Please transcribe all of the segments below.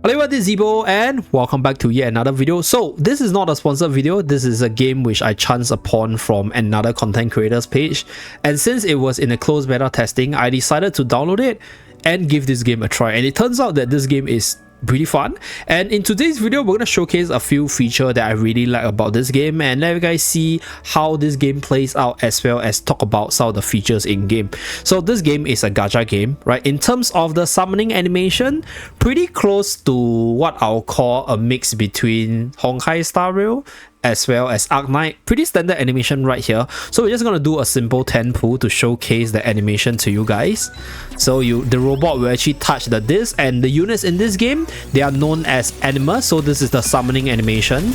Hello everyone, this is Zeeebo and welcome back to yet another video. So this is not a sponsored video, this is a game which I chanced upon from another content creator's page, and since it was in a closed beta testing, I decided to download it and give this game a try, and it turns out that this game is pretty fun. And in today's video we're going to showcase a few features that I really like about this game and let you guys see how this game plays out, as well as talk about some of the features in game. So this game is a gacha game, right? In terms of the summoning animation, pretty close to what I'll call a mix between Honkai Star Rail as well as Arknight. Pretty standard animation right here. So we're just gonna do a simple 10 pull to showcase the animation to you guys. So the robot will actually touch the disc, and the units in this game, they are known as animas. So this is the summoning animation.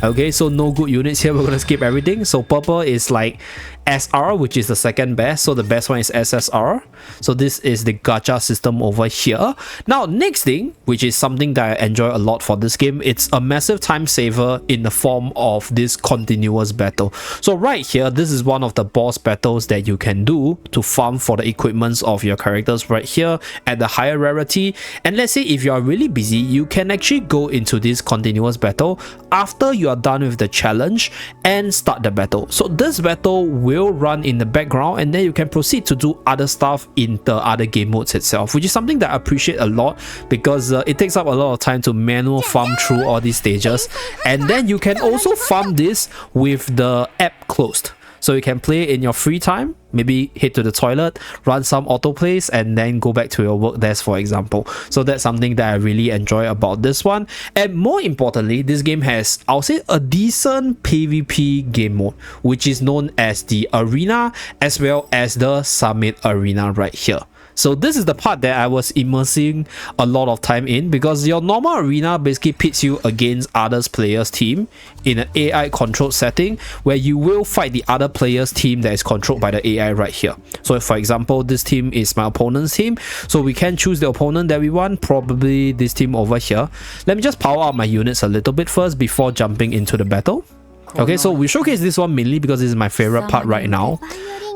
Okay, so no good units here, we're gonna skip everything. So purple is like SR, which is the second best, so the best one is SSR. So this is the gacha system over here. Now next thing, which is something that I enjoy a lot for this game, it's a massive time saver in the form of this continuous battle. So right here, this is one of the boss battles that you can do to farm for the equipments of your characters right here at the higher rarity. And let's say if you are really busy, you can actually go into this continuous battle after you are done with the challenge and start the battle. So this battle will run in the background, and then you can proceed to do other stuff in the other game modes itself, which is something that I appreciate a lot, because it takes up a lot of time to manual farm through all these stages. And then you can also farm this with the app closed, so you can play in your free time, maybe head to the toilet, run some autoplays, and then go back to your work desk, for example. So that's something that I really enjoy about this one. And more importantly, this game has, I'll say, a decent PvP game mode, which is known as the Arena as well as the Summit Arena right here. So this is the part that I was immersing a lot of time in, because your normal arena basically pits you against others players team in an AI controlled setting, where you will fight the other players team that is controlled by the AI right here. So for example, this team is my opponent's team, so we can choose the opponent that we want, probably this team over here. Let me just power up my units a little bit first before jumping into the battle. Okay, so we showcase this one mainly because this is my favorite part right now.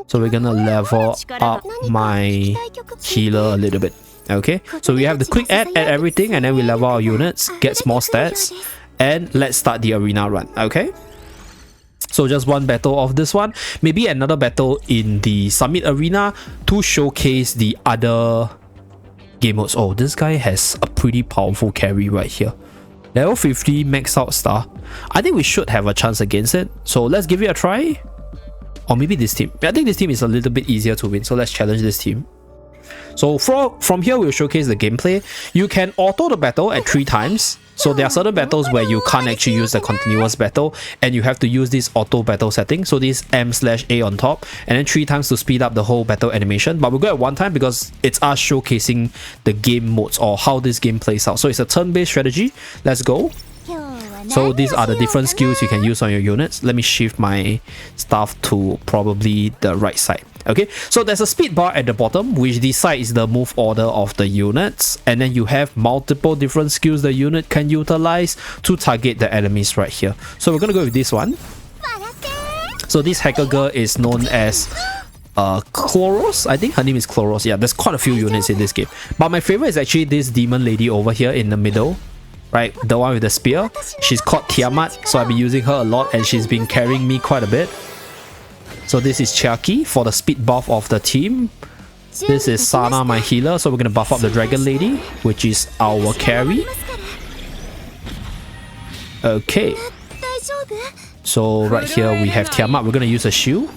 So we're gonna level up my healer a little bit. Okay, so we have the quick add everything, and then we level our units, get more stats, and let's start the arena run. Okay, so just one battle of this one, maybe another battle in the Summit Arena to showcase the other game modes. Oh, this guy has a pretty powerful carry right here. Level 50 max out star. I think we should have a chance against it, so let's give it a try. Or maybe this team. I think this team is a little bit easier to win, so let's challenge this team. So from here, we'll showcase the gameplay. You can auto the battle at 3 times. So there are certain battles where you can't actually use the continuous battle, and you have to use this auto battle setting. So this M/A on top, and then 3 times to speed up the whole battle animation. But we'll go at 1 time because it's us showcasing the game modes or how this game plays out. So it's a turn-based strategy. Let's go. So these are the different skills you can use on your units. Let me shift my stuff to probably the right side. Okay, so there's a speed bar at the bottom which decides the move order of the units, and then you have multiple different skills the unit can utilize to target the enemies right here. So we're gonna go with this one. So this hacker girl is known as Chloros. I think her name is Chloros. Yeah, there's quite a few units in this game, but my favorite is actually this demon lady over here in the middle. Right, the one with the spear. She's called Tiamat, so I've been using her a lot, and she's been carrying me quite a bit. So this is Chiaki for the speed buff of the team. This is Sana, my healer, so we're gonna buff up the dragon lady, which is our carry. Okay, so right here we have Tiamat. We're gonna use a shield.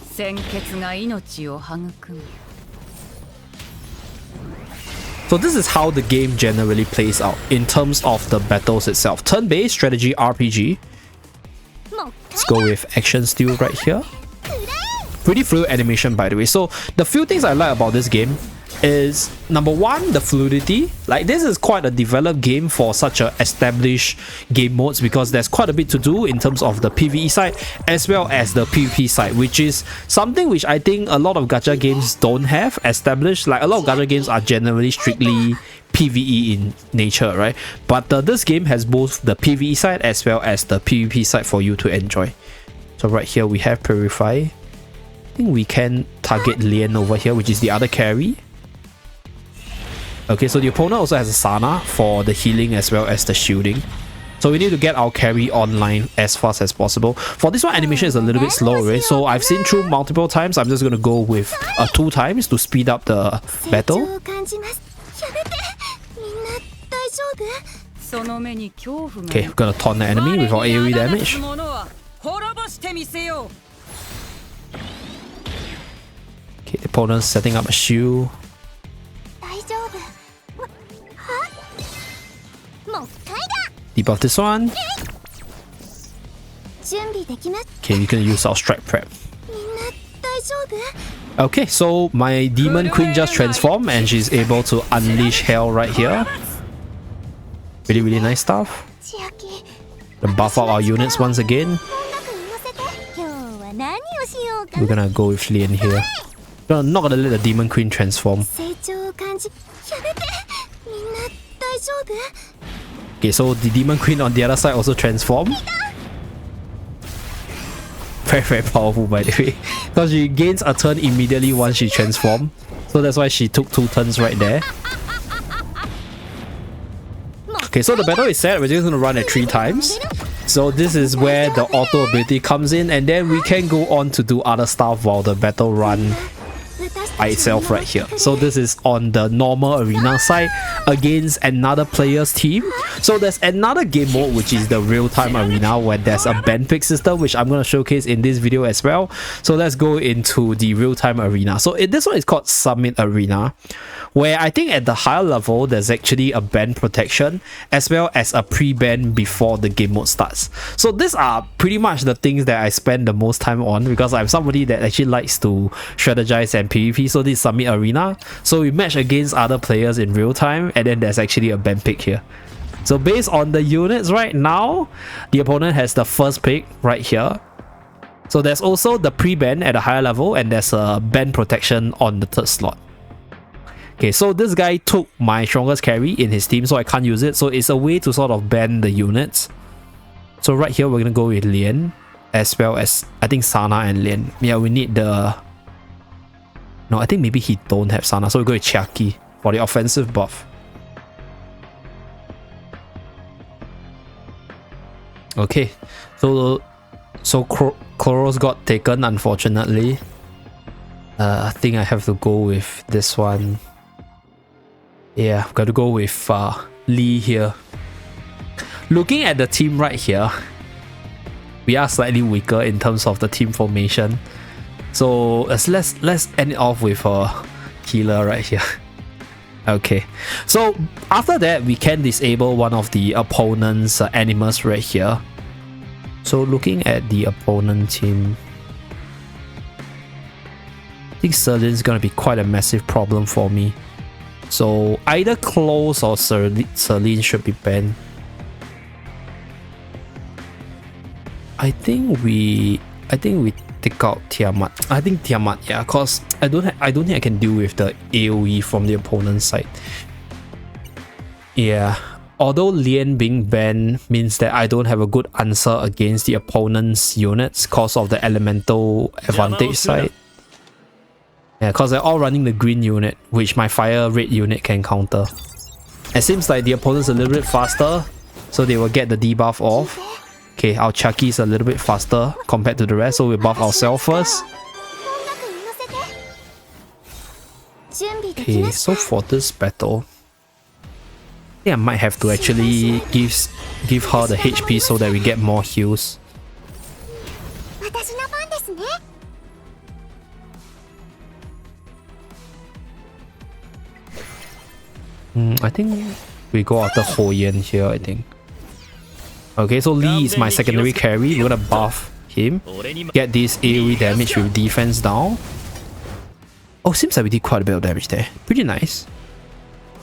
So this is how the game generally plays out in terms of the battles itself. Turn-based strategy RPG. Let's go with action steel right here. Pretty fluid animation, by the way. So the few things I like about this game is, number one, the fluidity. Like, this is quite a developed game for such a established game modes, because there's quite a bit to do in terms of the PvE side as well as the PvP side, which is something which I think a lot of gacha games don't have established. Like, a lot of gacha games are generally strictly PvE in nature, right? But this game has both the PvE side as well as the PvP side for you to enjoy. So right here we have Purify. I think we can target Lien over here, which is the other carry. Okay, so the opponent also has a Sana for the healing as well as the shielding. So we need to get our carry online as fast as possible. For this one, animation is a little bit slow, right? So I've seen through multiple times. I'm just going to go with 2 times to speed up the battle. Okay, we're going to taunt the enemy with our AoE damage. Okay, the opponent's setting up a shield. Debuff this one. Okay, we can use our strike prep. Okay, so my demon queen just transformed and she's able to unleash hell right here. Really nice stuff. Then buff up our units once again. We're gonna go with Lien here. Not gonna let the demon queen transform. Okay, so the demon queen on the other side also transformed. Very powerful, by the way, because she gains a turn immediately once she transforms. So that's why she took 2 turns right there. Okay, so the battle is set. We're just going to run it 3 times. So this is where the auto ability comes in, and then we can go on to do other stuff while the battle run by itself right here. So this is on the normal arena side against another player's team. So there's another game mode, which is the real-time arena, where there's a band pick system, which I'm going to showcase in this video as well. So let's go into the real-time arena. So this one is called Summit Arena, where I think at the higher level there's actually a band protection as well as a pre-ban before the game mode starts. So these are pretty much the things that I spend the most time on, because I'm somebody that actually likes to strategize and PvP. So this is Summit Arena, so we match against other players in real time, and then there's actually a band pick here. So based on the units right now, the opponent has the first pick right here. So there's also the pre-ban at a higher level, and there's a band protection on the 3rd slot. Okay, so this guy took my strongest carry in his team, so I can't use it. So it's a way to sort of ban the units. So right here, we're going to go with Lien, as well as, I think, Sana and Lien. Yeah, we need the... No, I think maybe he don't have Sana, so we go with Chiaki for the offensive buff. Okay, so Kloros got taken, unfortunately. I think I have to go with this one. Yeah, I've got to go with Lee here. Looking at the team right here, we are slightly weaker in terms of the team formation. So let's end it off with a healer right here. Okay, so after that we can disable one of the opponent's animals right here. So looking at the opponent team, I think Serlin's gonna be quite a massive problem for me. So either Close or Serlin should be banned. I think we take out Tiamat. I think Tiamat, yeah, cause I don't think I can deal with the AoE from the opponent's side. Yeah, although Lien being banned means that I don't have a good answer against the opponent's units cause of the elemental advantage side. Yeah, cause they're all running the green unit, which my fire red unit can counter. It seems like the opponent's a little bit faster, so they will get the debuff off. Okay, our Chucky is a little bit faster compared to the rest, so we buff ourselves first. Okay, so for this battle, I think I might have to actually give her the HP so that we get more heals. I think we go after Hoyen here, I think. Okay, so Lee is my secondary carry. We're gonna buff him. Get this AoE damage with defense down. Oh, seems like we did quite a bit of damage there. Pretty nice.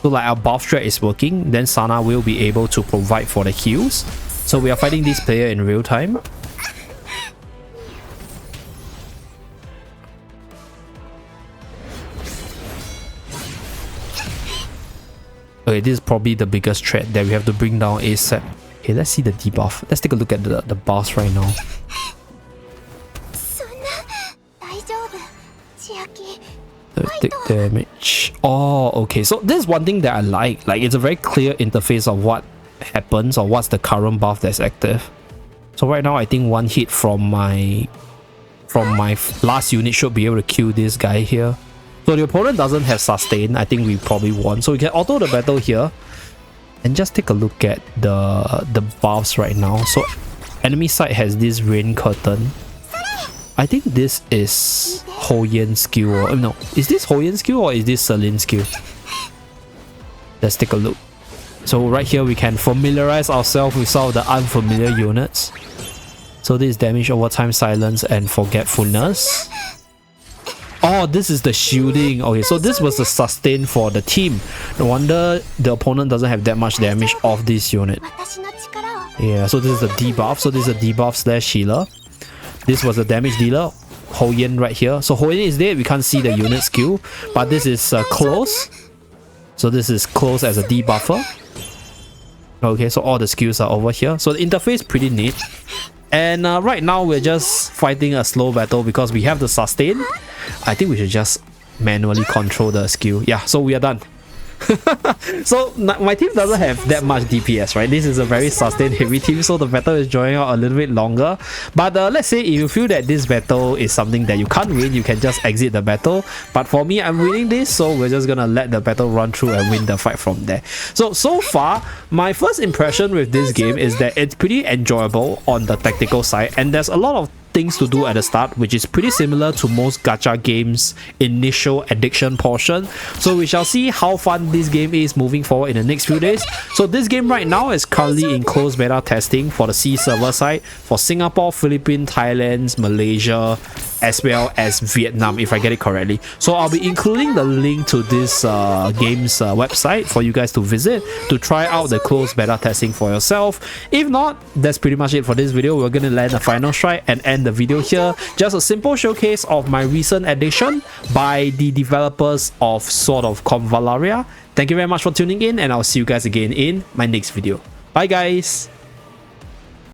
So like our buff strat is working, then Sana will be able to provide for the heals. So we are fighting this player in real time. Okay, this is probably the biggest threat that we have to bring down ASAP. Okay, let's see the debuff. Let's take a look at the boss right now. Take damage. Oh, okay. So this is one thing that I like. Like, it's a very clear interface of what happens or what's the current buff that's active. So right now, I think one hit from my last unit should be able to kill this guy here. So the opponent doesn't have sustain. I think we probably won. So we can auto the battle here. And just take a look at the buffs right now. So enemy side has this rain curtain. I think this is Hoyen's skill, or no, is this Hoyen's skill or is this Celine skill? Let's take a look. So right here we can familiarize ourselves with some of the unfamiliar units. So this is damage over time, silence, and forgetfulness. Oh, this is the shielding. Okay, so this was the sustain for the team. No wonder the opponent doesn't have that much damage off this unit. Yeah, so this is the debuff. So this is a debuff slash healer. This was a damage dealer, Hoyen right here. So Hoyen is dead, we can't see the unit skill, but this is close. So this is close as a debuffer. Okay, so all the skills are over here. So the interface pretty neat. And right now we're just fighting a slow battle because we have the sustain. I think we should just manually control the skill. Yeah, so we are done. So my team doesn't have that much DPS, right? This is a very sustained heavy team, so the battle is drawing out a little bit longer. But let's say if you feel that this battle is something that you can't win, you can just exit the battle. But for me, I'm winning this, so we're just gonna let the battle run through and win the fight from there. So far, my first impression with this game is that it's pretty enjoyable on the tactical side, and there's a lot of things to do at the start, which is pretty similar to most gacha games initial addiction portion. So we shall see how fun this game is moving forward in the next few days. So this game right now is currently in closed beta testing for the C server side for Singapore, Philippines, Thailand, Malaysia, as well as Vietnam, if I get it correctly. So I'll be including the link to this game's website for you guys to visit to try out the closed beta testing for yourself. If not, that's pretty much it for this video. We're gonna land a final strike and end the video here. Just a simple showcase of my recent addition by the developers of sort of Convallaria. Thank you very much for tuning in, and I'll see you guys again in my next video. Bye guys!